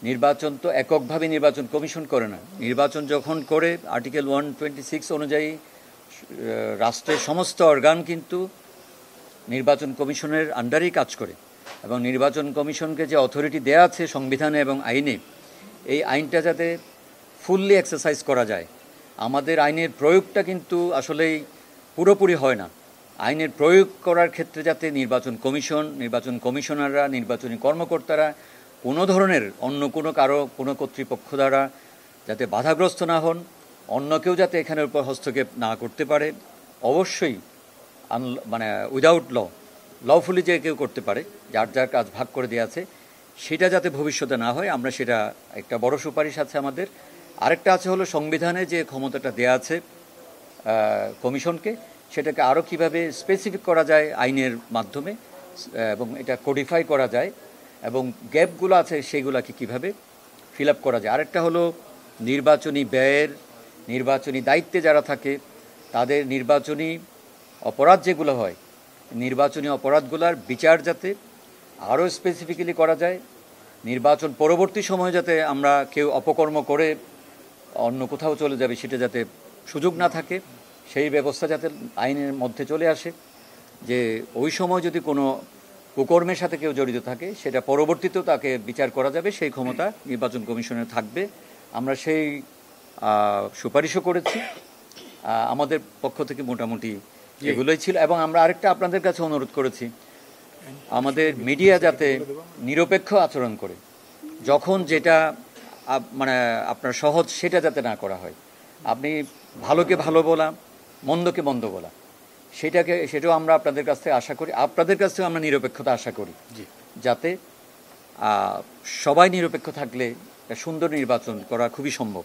নির্বাচন তো এককভাবে নির্বাচন কমিশন করে না। নির্বাচন যখন করে আর্টিকেল 126 অনুযায়ী রাষ্ট্রের সমস্ত অর্গান কিন্তু নির্বাচন কমিশনের আন্ডারেই কাজ করে, এবং নির্বাচন কমিশনকে যে অথরিটি দেয়া আছে সংবিধানে এবং আইনে, এই আইনটা যাতে ফুললি এক্সারসাইজ করা যায়। আমাদের আইনের প্রয়োগটা কিন্তু আসলেই পুরোপুরি হয় না। আইনের প্রয়োগ করার ক্ষেত্রে যাতে নির্বাচন কমিশন, নির্বাচন কমিশনাররা, নির্বাচনী কর্মকর্তারা কোনো ধরনের অন্য কোনো কর্তৃপক্ষ দ্বারা যাতে বাধাগ্রস্ত না হন, অন্য কেউ যাতে এখানের উপর হস্তক্ষেপ না করতে পারে, অবশ্যই মানে উইদাউট লফুলি যে কেউ করতে পারে, যার যার কাজ ভাগ করে দেওয়া আছে, সেটা যাতে ভবিষ্যতে না হয়, আমরা সেটা একটা বড় সুপারিশ আছে আমাদের। আরেকটা আছে হলো সংবিধানে যে ক্ষমতাটা দেয়া আছে কমিশনকে, সেটাকে আরও কীভাবে স্পেসিফিক করা যায় আইনের মাধ্যমে, এবং এটা কোডিফাই করা যায়, এবং গ্যাপগুলো আছে সেইগুলোকে কীভাবে ফিল আপ করা যায়। আরেকটা হলো নির্বাচনী ব্যয়ের, নির্বাচনী দায়িত্বে যারা থাকে তাদের নির্বাচনী অপরাধ যেগুলো হয়, নির্বাচনী অপরাধগুলোর বিচার যাতে আরও স্পেসিফিক্যালি করা যায়। নির্বাচন পরবর্তী সময়ে যাতে আমরা কেউ অপকর্ম করে অন্য কোথাও চলে যাবে সেটা যাতে সুযোগ না থাকে, সেই ব্যবস্থা যাতে আইনের মধ্যে চলে আসে, যে ওই সময় যদি কোনো কুকর্মের সাথে কেউ জড়িত থাকে সেটা পরবর্তীতেও তাকে বিচার করা যাবে, সেই ক্ষমতা নির্বাচন কমিশনের থাকবে। আমরা সেই সুপারিশও করেছি আমাদের পক্ষ থেকে, মোটামুটি এগুলোই ছিল। এবং আমরা আরেকটা আপনাদের কাছে অনুরোধ করেছি, আমাদের মিডিয়া যাতে নিরপেক্ষ আচরণ করে, যখন যেটা মানে আপনার সহজ সেটা যাতে না করা হয়। আপনি ভালোকে ভালো বলা, মন্দকে মন্দ বলা, সেটাও আমরা আপনাদের কাছ থেকে আশা করি। আপনাদের কাছ থেকে আমরা নিরপেক্ষতা আশা করি, যাতে সবাই নিরপেক্ষ থাকলে সুন্দর নির্বাচন করা খুবই সম্ভব।